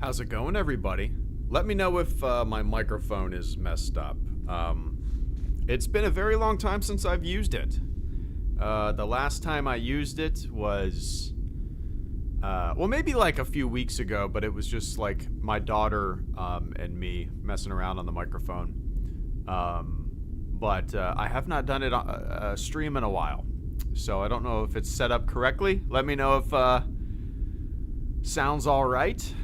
How's it going, everybody? Let me know if my microphone is messed up. It's been a very long time since I've used it. The last time I used it was, maybe like a few weeks ago, but it was just like my daughter and me messing around on the microphone. But I have not done it a stream in a while, so I don't know if it's set up correctly. Let me know if sounds all right.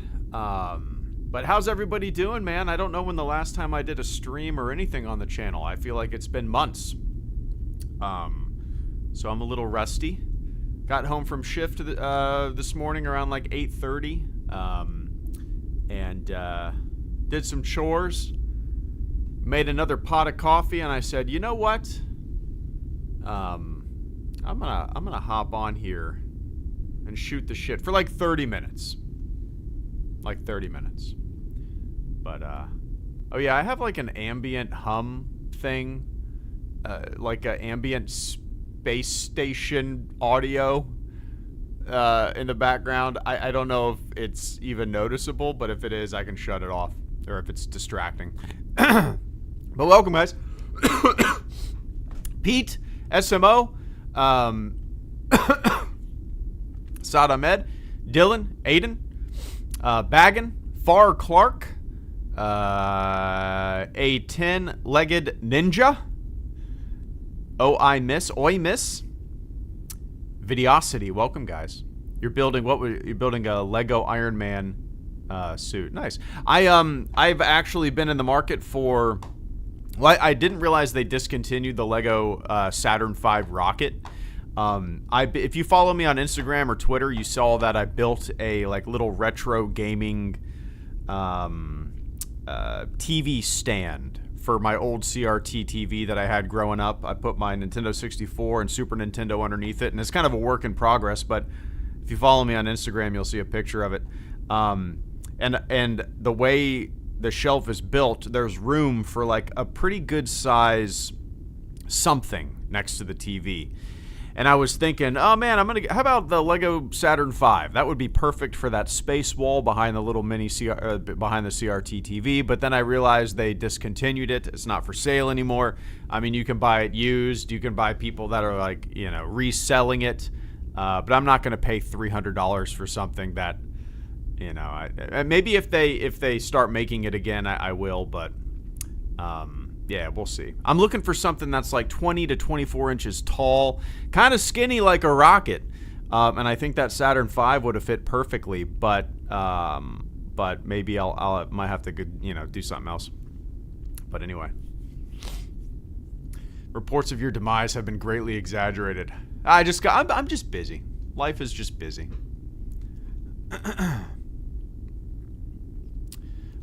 But how's everybody doing, man? I don't know when the last time I did a stream or anything on the channel. I feel like it's been months. So I'm a little rusty. Got home from shift this morning around like 8:30, and did some chores. Made another pot of coffee, and I said, you know what? I'm gonna hop on here and shoot the shit for like 30 minutes. Like 30 minutes. But, oh yeah, I have like an ambient hum thing. Like an ambient space station audio in the background. I don't know if it's even noticeable, but if it is, I can shut it off. Or if it's distracting. But welcome, guys. Pete, SMO, Saad Ahmed, Dylan, Aiden, Baggin, Far Clark, a 10-legged ninja, Oi Miss, Videosity. Welcome, guys. You're building you're building a Lego Iron Man suit. Nice. I've actually been in the market for. Well, I didn't realize they discontinued the Lego Saturn V rocket. If you follow me on Instagram or Twitter, you saw that I built a like little retro gaming TV stand for my old CRT TV that I had growing up. I put my Nintendo 64 and Super Nintendo underneath it, and it's kind of a work in progress, but if you follow me on Instagram, you'll see a picture of it. And the way the shelf is built, there's room for like a pretty good size something next to the TV. And I was thinking, oh man, how about the Lego Saturn V? That would be perfect for that space wall behind the little mini behind the CRT TV. But then I realized they discontinued it. It's not for sale anymore. I mean, you can buy it used. You can buy people that are like, reselling it. But I'm not going to pay $300 for something that, maybe if they start making it again, I will. But yeah, we'll see. I'm looking for something that's like 20 to 24 inches tall, kind of skinny like a rocket. And I think that Saturn V would have fit perfectly, but maybe I might have to do something else. But anyway. Reports of your demise have been greatly exaggerated. I'm just busy. Life is just busy.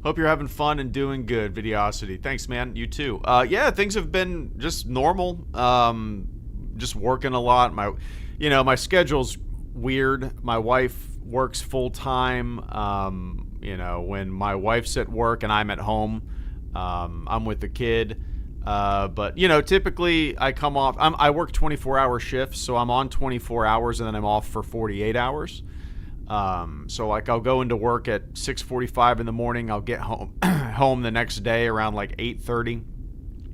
Hope you're having fun and doing good, Videosity. Thanks, man. You too. Yeah, things have been just normal. Just working a lot. My schedule's weird. My wife works full time. When my wife's at work and I'm at home, I'm with the kid. But typically I come off. I work 24-hour shifts, so I'm on 24 hours and then I'm off for 48 hours. So like I'll go into work at 6:45 in the morning. I'll get home the next day around like 8:30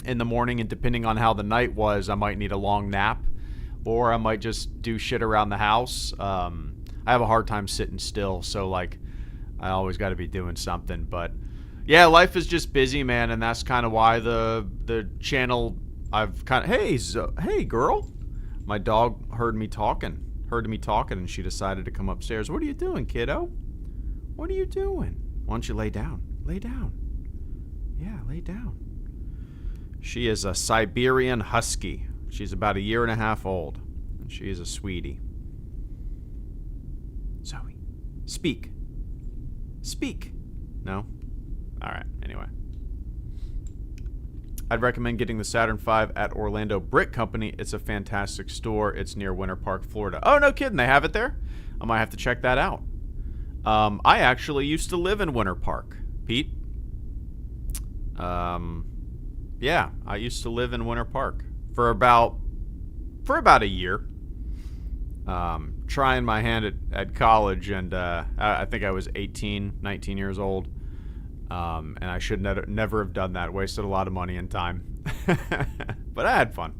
in the morning, and depending on how the night was, I might need a long nap, or I might just do shit around the house. I have a hard time sitting still, so like I always got to be doing something. But yeah, life is just busy, man, and that's kind of why the channel I've kind of hey girl, my dog heard me talking, and she decided to come upstairs. What are you doing, kiddo? What are you doing? Why don't you lay down? Lay down. Yeah, lay down. She is a Siberian Husky. She's about 1.5 years old. And she is a sweetie. Zoe, speak. Speak. No? Alright, anyway. I'd recommend getting the Saturn V at Orlando Brick Company. It's a fantastic store. It's near Winter Park, Florida. Oh, no kidding. They have it there? I might have to check that out. I actually used to live in Winter Park, Pete. Yeah, I used to live in Winter Park for about a year. trying my hand at college, and I think I was 18, 19 years old. And I should never have done that. Wasted a lot of money and time. But I had fun.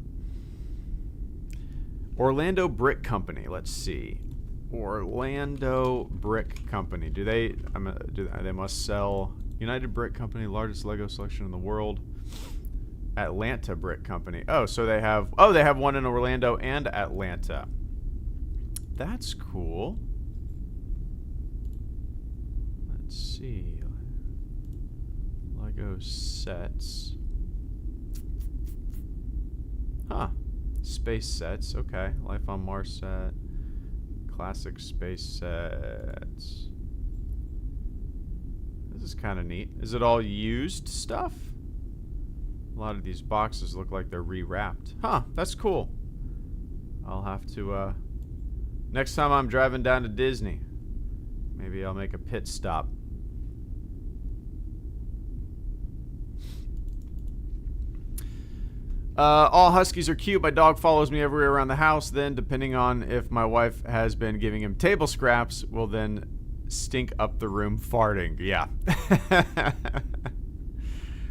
Orlando Brick Company. Let's see. Orlando Brick Company. They must sell United Brick Company, largest Lego selection in the world. Atlanta Brick Company. Oh, so they have one in Orlando and Atlanta. That's cool. Let's see. Lego sets. Huh. Space sets. Okay. Life on Mars set. Classic space sets. This is kind of neat. Is it all used stuff? A lot of these boxes look like they're rewrapped. Huh. That's cool. I'll have to, next time I'm driving down to Disney, maybe I'll make a pit stop. All huskies are cute. My dog follows me everywhere around the house. Then, depending on if my wife has been giving him table scraps, will then stink up the room farting. Yeah.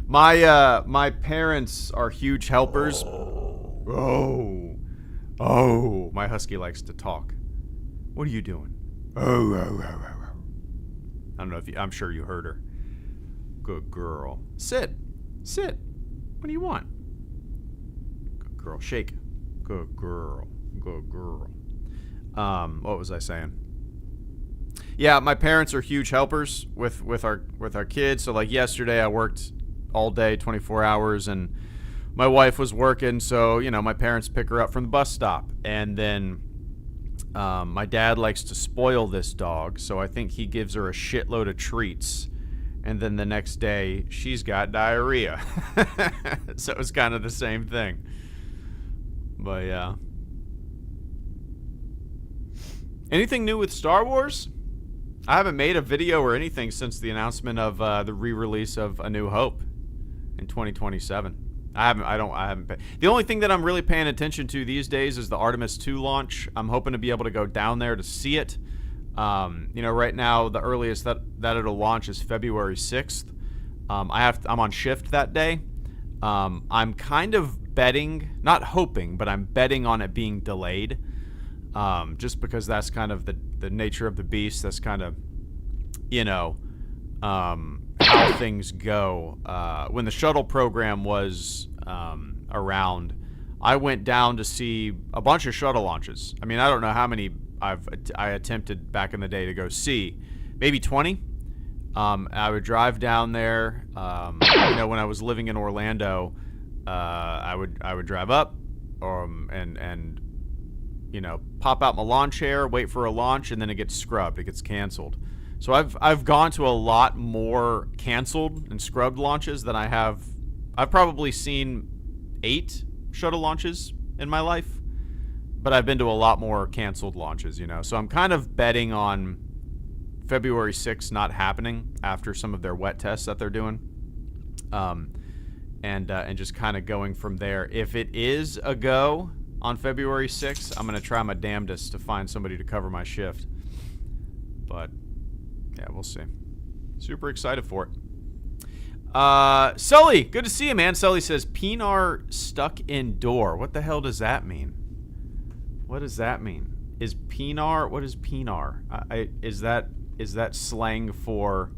My parents are huge helpers. Oh, my husky likes to talk. What are you doing? Oh. I don't know if I'm sure you heard her. Good girl. Sit. What do you want? Girl, shake. Good girl. What was I saying? Yeah, my parents are huge helpers with our kids. So like yesterday I worked all day, 24 hours, and my wife was working, so my parents pick her up from the bus stop. And then my dad likes to spoil this dog, so I think he gives her a shitload of treats. And then the next day she's got diarrhea. So it's kind of the same thing. But yeah. Anything new with Star Wars? I haven't made a video or anything since the announcement of the re-release of A New Hope in 2027. I haven't. The only thing that I'm really paying attention to these days is the Artemis 2 launch. I'm hoping to be able to go down there to see it. Right now the earliest that it'll launch is February 6th. I'm on shift that day. I'm kind of betting, not hoping, but I'm betting on it being delayed, just because that's kind of the nature of the beast. That's kind of, how things go. When the shuttle program was around, I went down to see a bunch of shuttle launches. I mean, I don't know how many I attempted back in the day to go see, maybe 20. I would drive down there. When I was living in Orlando, I would drive up, and pop out my lawn chair, wait for a launch, and then it gets scrubbed. It gets canceled. So I've gone to a lot more canceled and scrubbed launches than I have. I've probably seen 8 shuttle launches in my life, but I've been to a lot more canceled launches. So I'm kind of betting on February 6th not happening after some of their wet tests that they're doing, and just kind of going from there. If it is a go on February 6th, I'm gonna try my damnedest to find somebody to cover my shift. But yeah, we'll see. Super excited for it. Sully, good to see you, man. Sully says Pinar stuck indoor. What the hell does that mean? What does that mean? Is Pinar? What is Pinar? Is that slang for?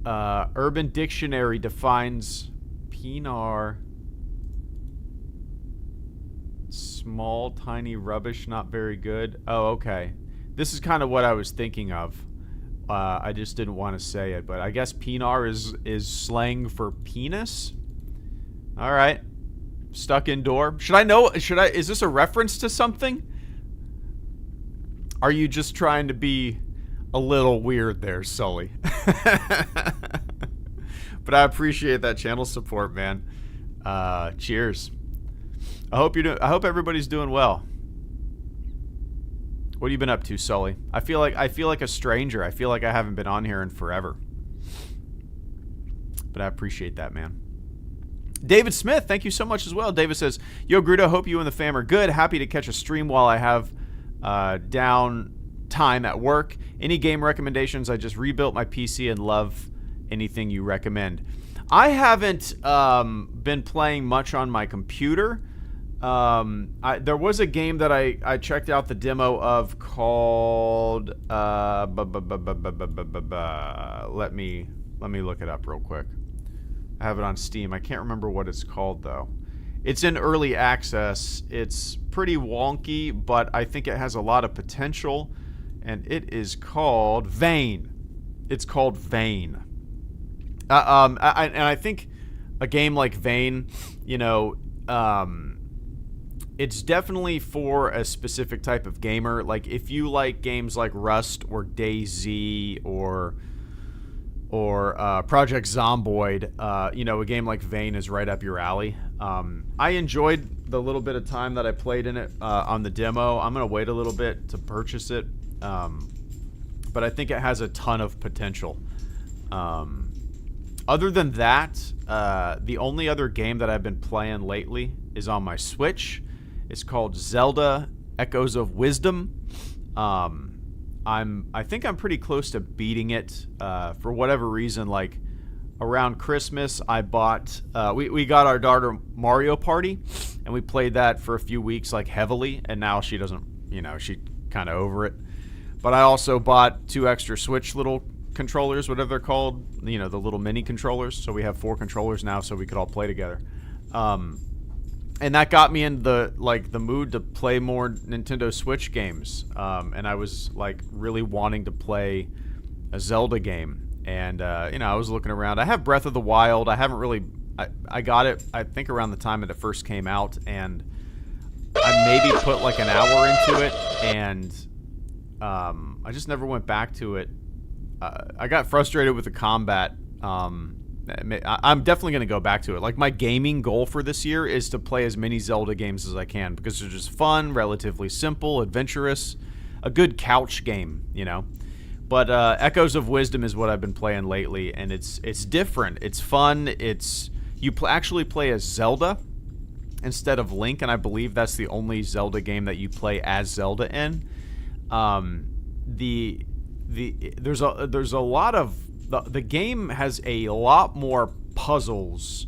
Urban Dictionary defines Pinar: small, tiny rubbish, not very good. Oh, okay. This is kind of what I was thinking of. I just didn't want to say it, but I guess Pinar is slang for penis. All right. Stuck indoor. Is this a reference to something? Are you just trying to be a little weird there, Sully? But I appreciate that channel support, man. Cheers. I hope everybody's doing well. What have you been up to, Sully? I feel like a stranger. I feel like I haven't been on here in forever. But I appreciate that, man. David Smith, thank you so much as well. David says, yo, Greedo, hope you and the fam are good. Happy to catch a stream while I have down time at work. Any game recommendations? I just rebuilt my PC and love anything you recommend. I haven't been playing much on my computer. There was a game that I checked out the demo of called let me look it up real quick. I have it on Steam. I can't remember what it's called though. It's in early access. It's pretty wonky, but I think it has a lot of potential, and it is called Vane. It's called Vane. I think a game like Vane, it's definitely for a specific type of gamer. Like if you like games like Rust or DayZ or Project Zomboid, a game like Vane is right up your alley. I enjoyed the little bit of time that I played in it on the demo. I'm going to wait a little bit to purchase it, but I think it has a ton of potential. Other than that, the only other game that I've been playing lately is on my Switch. It's called Zelda Echoes of Wisdom. I think I'm pretty close to beating it. For whatever reason, like around Christmas, I bought. We got our daughter Mario Party, and we played that for a few weeks, like heavily. And now she doesn't. She kind of over it. But I also bought 2 extra Switch little controllers, whatever they're called. The little mini controllers. So we have 4 controllers now, so we could all play together. And that got me in the mood to play more Nintendo Switch games. And I was like really wanting to play a Zelda game. And I was looking around. I have Breath of the Wild. I haven't really. I got it, I think, around the time that it first came out, and I maybe put like an hour into it, and I just never went back to it. I got frustrated with the combat. I'm definitely going to go back to it. Like, my gaming goal for this year is to play as many Zelda games as I can, because they're just fun, relatively simple, adventurous, a good couch game, But Echoes of Wisdom is what I've been playing lately, and it's different. It's fun. You actually play as Zelda instead of Link, and I believe that's the only Zelda game that you play as Zelda in. There's a lot of the game has a lot more puzzles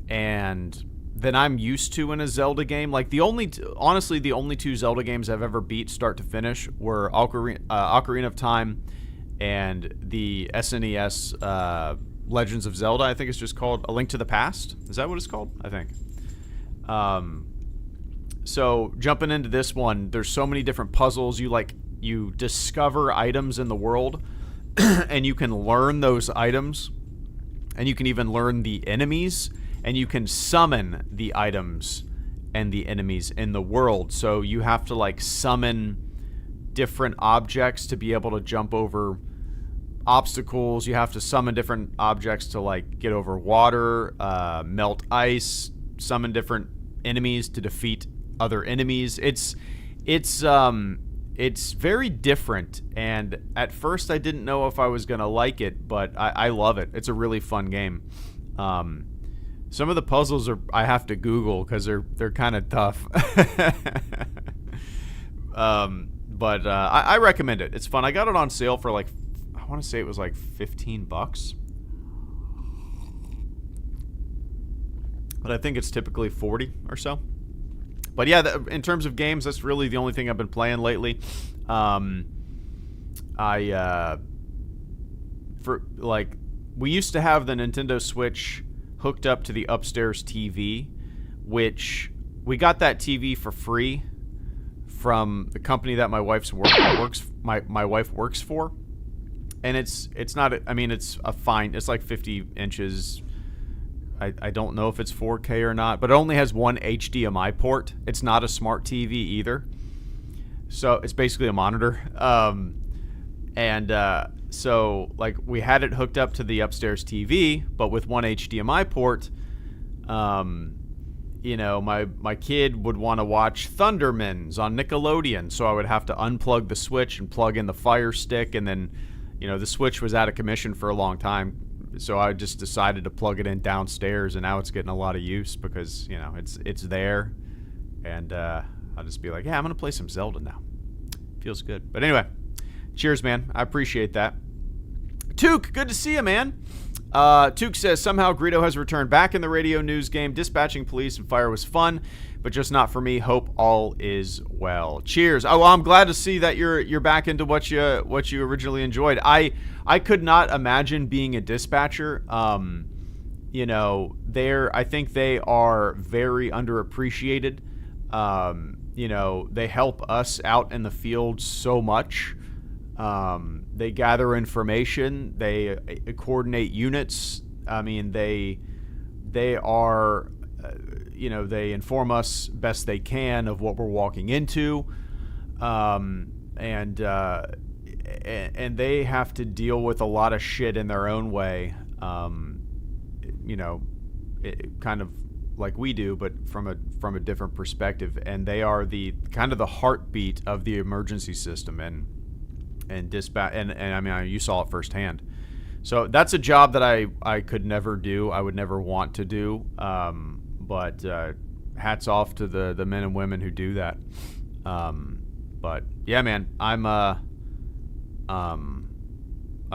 than I'm used to in a Zelda game. Like honestly, the only 2 Zelda games I've ever beat start to finish were Ocarina of Time and the SNES Legends of Zelda. I think it's just called A Link to the Past. Is that what it's called? I think. So jumping into this one, there's so many different puzzles. You discover items in the world, and you can learn those items, and you can even learn the enemies, and you can summon the items and the enemies in the world. So you have to summon different objects to be able to jump over obstacles. You have to summon different objects to get over water, melt ice, summon different enemies to defeat other enemies. It's very different, and at first I didn't know if I was going to like it, but I love it. It's a really fun game. Some of the puzzles I have to Google because they're kind of tough. But I recommend it. It's fun. I got it on sale for I want to say it was $15. But I think it's typically 40 or so. But yeah, in terms of games, that's really the only thing I've been playing lately. We used to have the Nintendo Switch hooked up to the upstairs TV, which we got that TV for free from the company that my wife works for. And it's not. I mean, it's a fine. It's 50 inches. I don't know if it's 4K or not, but it only has one HDMI port. It's not a smart TV either. So it's basically a monitor. So we had it hooked up to the upstairs TV, but with one HDMI port. My kid would want to watch Thundermans on Nickelodeon, so I would have to unplug the Switch and plug in the Fire Stick, and then, the Switch was out of commission for a long time So I just decided to plug it in downstairs, and now it's getting a lot of use because it's there, and I'll just be like, yeah, I'm gonna play some Zelda now. Feels good. But anyway, cheers, man. I appreciate that. Took, good to see you, man. Took says, somehow Greedo has returned back in the radio news game. Dispatching police and fire was fun, but just not for me. Hope all is well. Cheers. Oh, well, I'm glad to see that you're back into what you originally enjoyed. I could not imagine being a dispatcher. I think they are very underappreciated. They help us out in the field so much. They gather information. They coordinate units. I mean, they are, they inform us best they can of what we're walking into, and they have to deal with a lot of shit in their own way. Kind of like we do, but from a different perspective. And they are the kind of the heartbeat of the emergency system and dispatch. And I mean, you saw it firsthand. So that's a job that I could never do. I would never want to do. But hats off to the men and women who do that. But yeah, man, I'm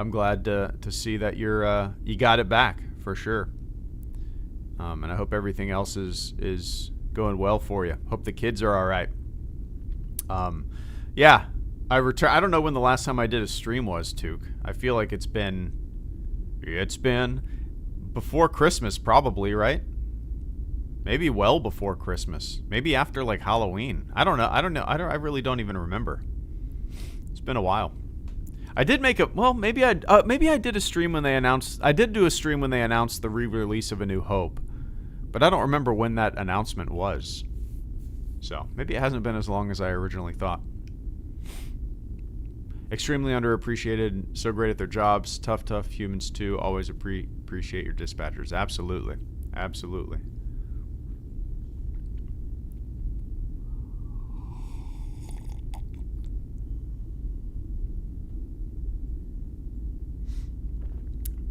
glad to see that you got it back for sure. And I hope everything else is going well for you. Hope the kids are all right. Yeah, I don't know when the last time I did a stream was, Took. I feel like it's been before Christmas, probably, right? Maybe well before Christmas. Maybe after like Halloween. I don't know. I really don't even remember. It's been a while. I did make maybe I did a stream when they announced. I did do a stream when they announced the re-release of A New Hope, but I don't remember when that announcement was. So maybe it hasn't been as long as I originally thought. Extremely underappreciated. So great at their jobs. Tough humans too. Always appreciate your dispatchers. Absolutely.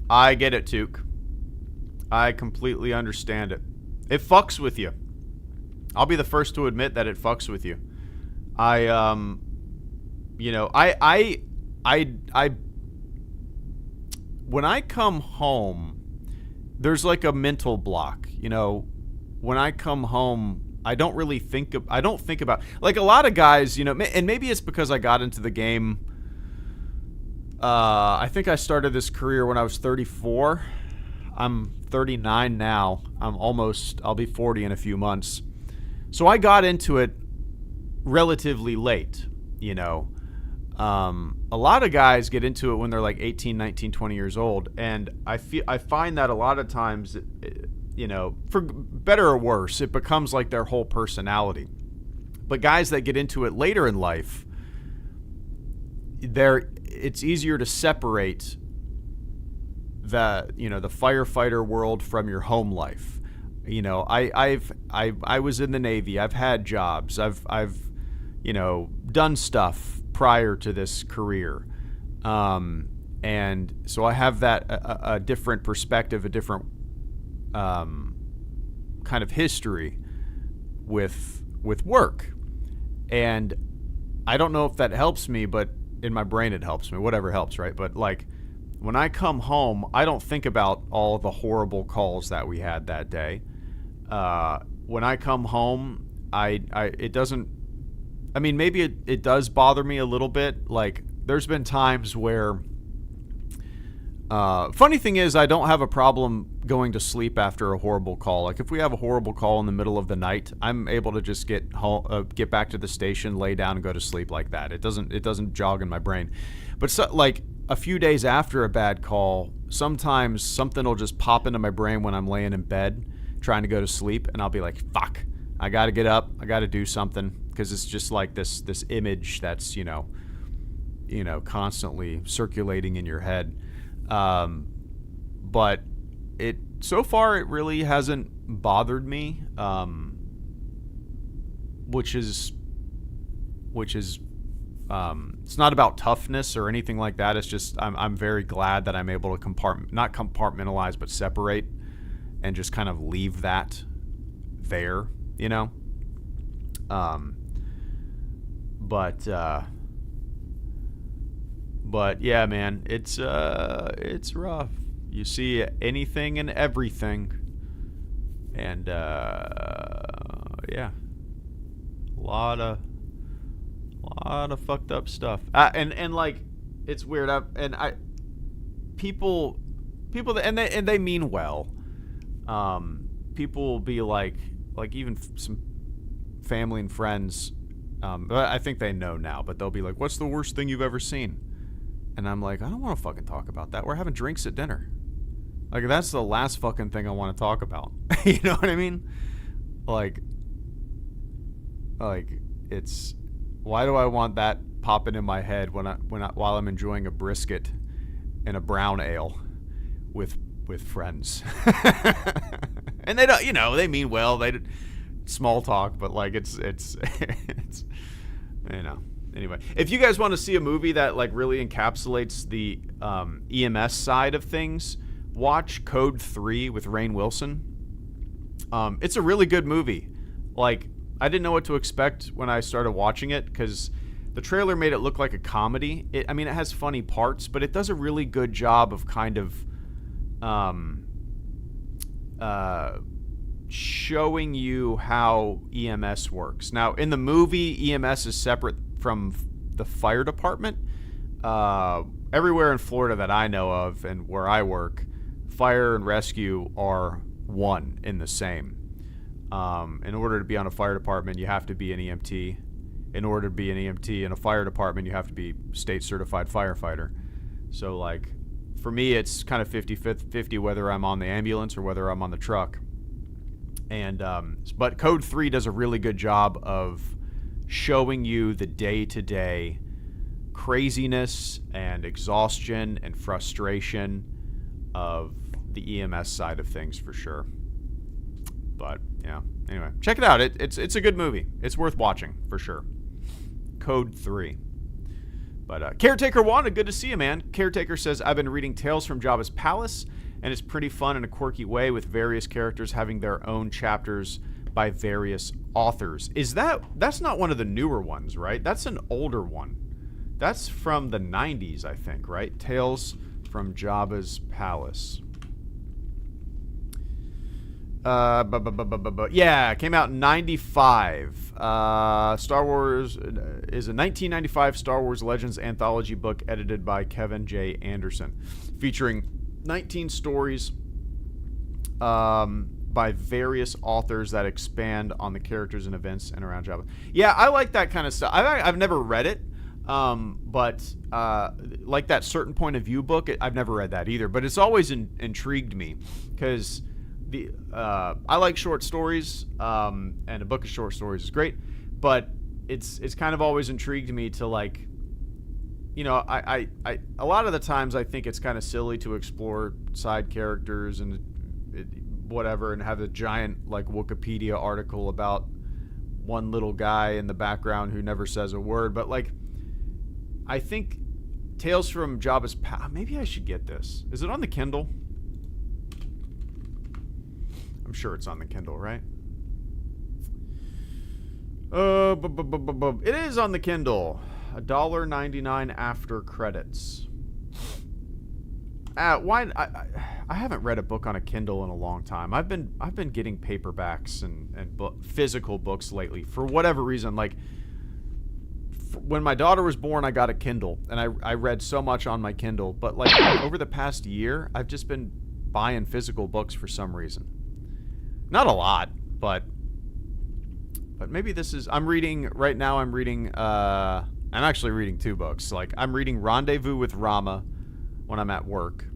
I get it, Took. I completely understand it. It fucks with you. I'll be the first to admit that it fucks with you. When I come home, there's like a mental block. When I come home, I don't think about, like a lot of guys, and maybe it's because I got into the game. I think I started this career when I was 34. I'm 39 now. I'll be 40 in a few months. So I got into it relatively late, A lot of guys get into it when they're like 18, 19, 20 years old. And I find that a lot of times, for better or worse, it becomes like their whole personality. But guys that get into it later in life, it's easier to separate the firefighter world from your home life. I was in the Navy. I've had jobs. I've done stuff prior to this career, and so I have that a different perspective, a different kind of history with work, and I don't know if that helps me, but in my brain it helps me. Whatever helps, right? But like when I come home, I don't think about all the horrible calls that we had that day. When I come home, it doesn't. I mean, maybe it does bother me a little bit. Like there's been times where. Funny thing is, I don't have a problem going to sleep after a horrible call. Like if we have a horrible call in the middle of the night, I'm able to just get back to the station, lay down, and go to sleep like that. It doesn't jog in my brain. But like a few days after a bad call, sometimes something will just pop into my brain when I'm laying in bed trying to go to sleep, and I'll be like, "Fuck, I got to get up. I got to do something," because it's just like this image that's constantly circulating in your head. But so far it really hasn't bothered me, which is It's not about toughness or anything like that. It's just I'm very glad that I'm able to not compartmentalize, but separate and just kind of leave that there, you know. But yeah, man, it's rough. You see anything and everything, and yeah, a lot of fucked up stuff. And like, it's weird. People and they mean well. People will be like even some family and friends. I think they know now, but they'll be like, "What's the worst thing you've ever seen?" And I'm like, I don't want to fucking talk about that. We're having drinks at dinner. Like, that's the last fucking thing I want to talk about. You know what I mean? Like it's, why do I want that popping in my head while I'm enjoying a brisket and a brown ale with friends? And they don't, you know, they mean well. They small talk, but like it's you know. Anyway, if you guys want to see a movie that like really encapsulates the EMS side of things, watch Code 3 with Rainn Wilson. It's a really good movie. Like, I didn't know what to expect when I started watching it because the trailer made it look like a comedy. It has funny parts, but it does a really good job of kind of showing you how EMS works. Now, in the movie, EMS is separate from the fire department. Everywhere in Florida that I know of and where I work, fire and rescue are one in the same. In order to be on a fire department, you have to be an EMT. In order to be an EMT in a fire department, you have to be state certified firefighter. So like, for me, it's kind of 50-50 whether I'm on the ambulance or whether I'm on the truck. And but Code 3 does a really good job of showing you the day-to-day craziness and exhaustion and frustration of the EMS side of things, for sure. But yeah, anyway, check it out. It's a good movie. It's worth watching for sure. Code 3. But Caretaker wanted, good to see you, man. Caretaker says, I've been reading Tales from Jabba's Palace, and it's pretty fun in a quirky way with various characters having their own chapters by various authors. That's not one of the newer ones, right? That's an older one. That's from the 90s, I think, right? Tales from Jabba's Palace. Yeah, it came out in 95. Star Wars is a 1995 Star Wars Legends anthology book edited by Kevin J. Anderson, featuring 19 stories by various authors that expand on the characters and events and around Jabba. Yeah, I like that kind of stuff. I've never read it, but like that Certain Point of View book, I've never read that either. But it's always intrigued me because I like short stories, and a book of short stories is great. But it's kind of always intrigued me to, like, you know, I a lot of the times I think it's kind of silly to explore side characters and whatever and have a giant like Wikipedia article about one little guy in the background who never says a word. But like, I think Tales from Jabba's Palace, maybe I should get this. Is it on the Kindle? I'm sure it's on the Kindle, right? It is on the Kindle. $1.99 after credits. Why? I haven't read a book on a Kindle in a long time. I've been getting paperbacks and physical books lately for whatever reason. Like, when my daughter was born, I got a Kindle, and I read so much on my Kindle. But like over the past year, I've just been buying physical books for some reason. Not a lot, but maybe this is. I'm reading right now. I'm actually reading two books. Like, I'm reading Rendezvous with Rama when I'm at work,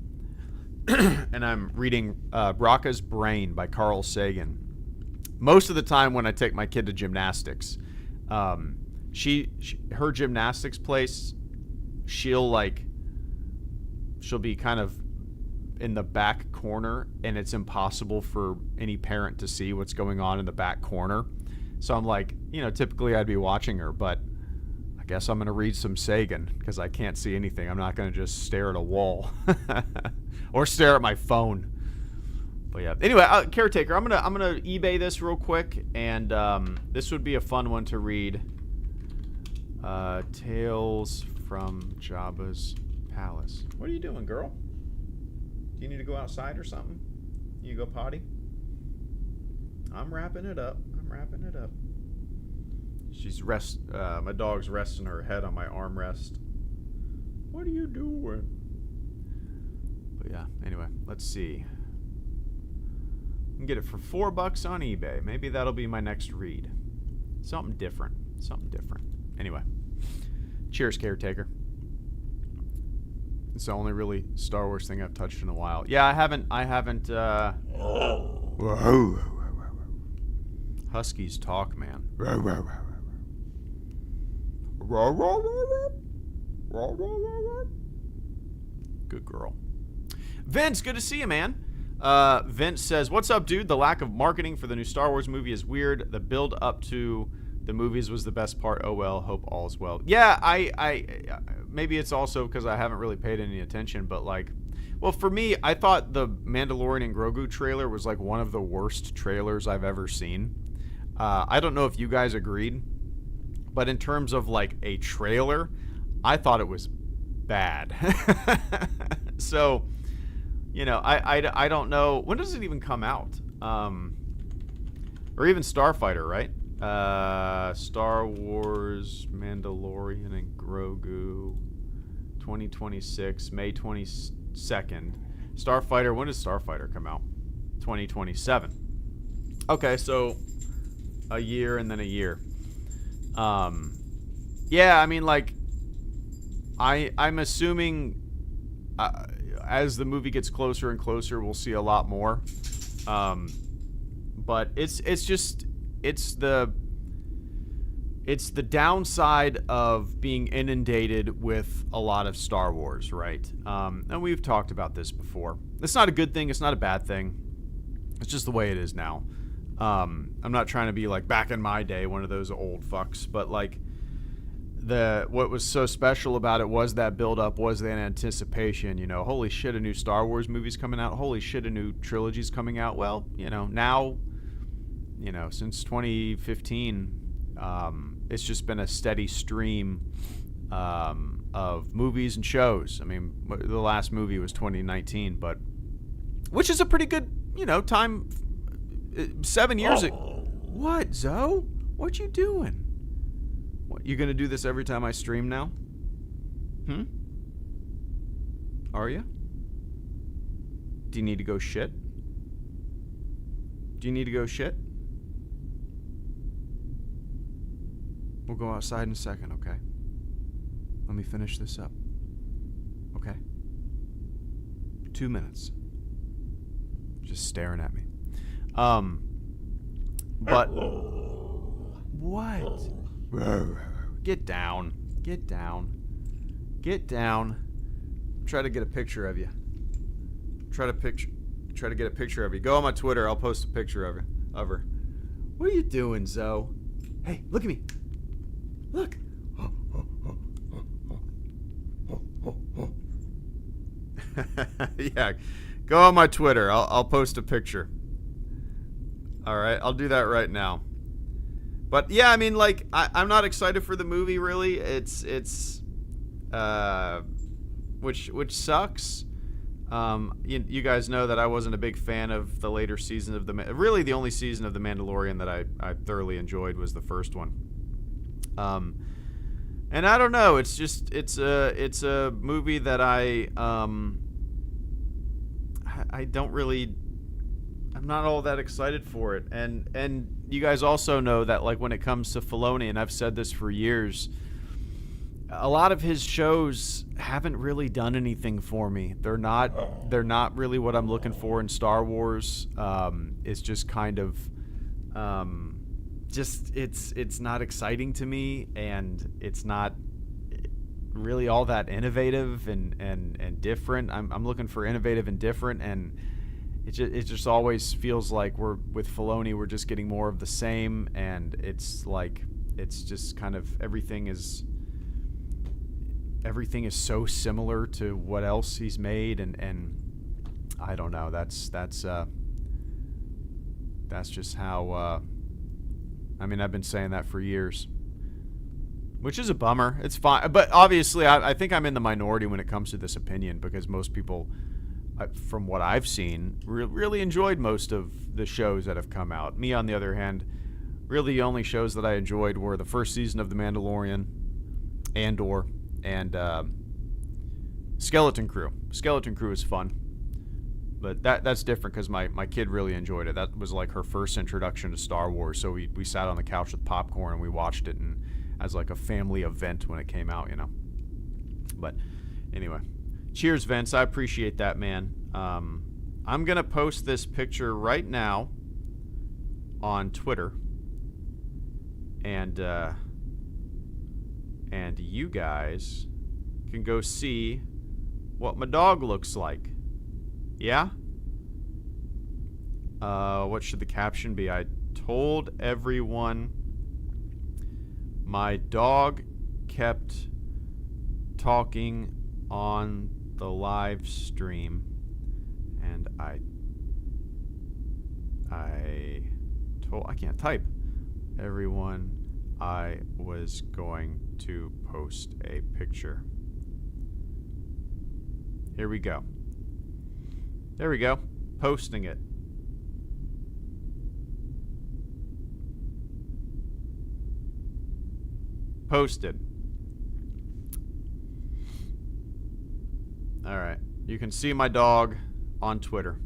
and I'm reading Raka's Brain by Carl Sagan. Most of the time when I take my kid to gymnastics, her gymnastics place, she'll be kind of in the back corner, and it's impossible for any parent to see what's going on in the back corner. So I'm like, you know, typically I'd be watching her, but I guess I'm going to read some Sagan because I can't see anything. I'm not going to just stare at a wall or stare at my phone. But yeah. Anyway, Caretaker, I'm gonna eBay this real quick, and this would be a fun one to read. Tales from Jabba's Palace. What are you doing, girl? Do you need to go outside or something? You go potty? I'm wrapping it up. She's my dog's resting her head on my armrest. What are you doing? But yeah, anyway, let's see. I can get it for $4 on eBay. Maybe that'll be my next read. Something different. Anyway, cheers, Caretaker. It's the only really Star Wars thing I've touched in a while. Yeah, I haven't. Huskies talk, man. Good girl. Vince, good to see you, man. Vince says, "What's up, dude? The lack of marketing for the new Star Wars movie is weird. The build up to the movies was the best part. Oh well, hope all's well." Yeah, I maybe it's also because I haven't really paid any attention, but like, well, for me, I thought the Mandalorian and Grogu trailer was like one of the worst trailers I've ever seen. I don't know if you guys agreed, but in terms of like a trailer, I thought it was bad. So, you know, I don't know. When does it even come out? Or even Starfighter, right? Star Wars, Mandalorian, and Grogu, 2026, May 22nd. Starfighter, when does Starfighter come out? 2027. Okay, so a year and then a year. Yeah, I mean, like, I'm assuming as the movie gets closer and closer, we'll see a lot more. But it's the downside of being inundated with a lot of Star Wars, right? And we've talked about this before. It's not a good thing. It's not a bad thing. It's just the way it is now. I'm not trying to be like back in my day, one of those old fucks, but like what was so special about it was that build up, was that anticipation, you know, holy shit, a new Star Wars movie's coming out. Holy shit, a new trilogy's coming out. Well, you know, now, you know, since 2015, it's just been a steady stream of movies and shows. I mean, the last movie was 2019, but which is a pretty good, you know, time. 7 years ago. What, Zoe? What you doing? What, you gonna do this every time I stream now? Are you? Do you need to go shit? We'll go outside in a second, okay? Let me finish this up. Okay? 2 minutes. Just staring at me. But what? Get down. Try to get a picture of you. Try to get a picture of you. Go on my Twitter. I'll post a picture of her. What are you doing, Zoe? Hey, look at me. Look. Yeah. Go on my Twitter. I'll post a picture. All right, I'll do that right now. But yeah, I mean, like, I'm not excited for the movie, really. It's which sucks. You guys know that I wasn't a big fan of the later season of really the only season of The Mandalorian that I thoroughly enjoyed was the first one. And I don't know, it's a movie that I'm not all that excited for it. And you guys also know that, like, when it comes to Filoni, and I've said this for years, a lot of his shows haven't really done anything for me. They're not really what I'm looking for in Star Wars. It's just kind of it's not exciting to me, and it's not really all that innovative and different. I'm looking for innovative and different, and it just always feels like with Filoni, we're just getting more of the same, and it's just kind of everything is everything is so similar to what else he's made, and I don't know. That's just how. I mean, I've been saying that for years, which is a bummer. It's fine, but obviously, I think I'm in the minority when it comes to this opinion, because most people, from what I've seen, really enjoyed most of the shows that have come out. Me, on the other hand, really the only shows that I enjoyed were the first season of The Mandalorian, Andor, and Skeleton Crew. Skeleton Crew is fun, but that's different because my kid really enjoyed it. That was like her first introduction to Star Wars, so we sat on the couch with popcorn and we watched it, and as like a family event when it came out, you know. But anyway, cheers, Vince. I appreciate that, man. I'm gonna post this picture right now on Twitter, and you guys can go see what my dog looks like. Yeah? What should the caption be? I told everyone my dog kept talking on the live stream, and I can't type. Everyone, I was going to post a picture. Here we go. There we go. Posting it. Posted. All right. You can see my dog on Twitter.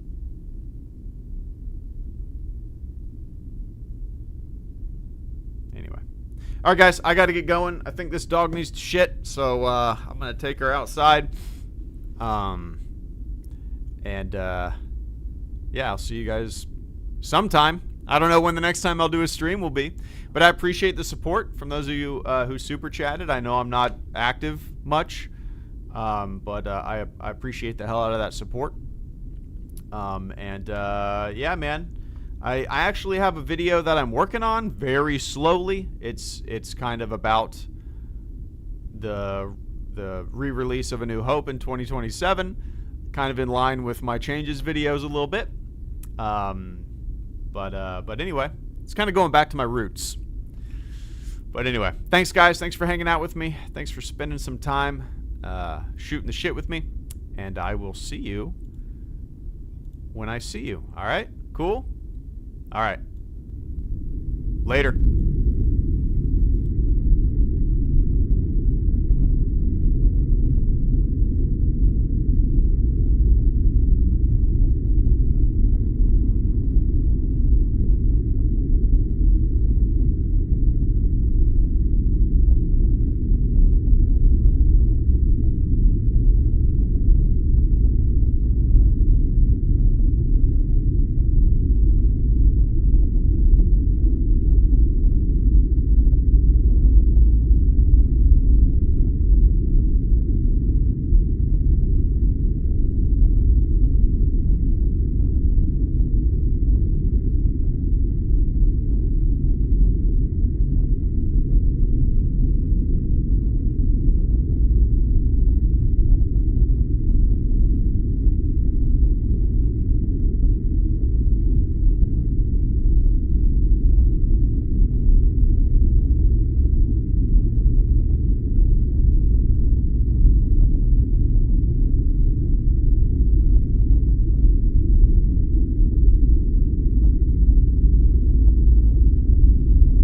Anyway. All right, guys. I got to get going. I think this dog needs to shit, so I'm going to take her outside. Yeah, I'll see you guys sometime. I don't know when the next time I'll do a stream will be, but I appreciate the support from those of you who super chatted. I know I'm not active much, but I appreciate the hell out of that support. Yeah, man, I actually have a video that I'm working on very slowly. It's kind of about the re-release of A New Hope in 2027. Kind of in line with my changes videos a little bit. But anyway, it's kind of going back to my roots. But anyway, thanks guys. Thanks for hanging out with me. Thanks for spending some time shooting the shit with me. And I will see you when I see you. All right? Cool? All right. Later.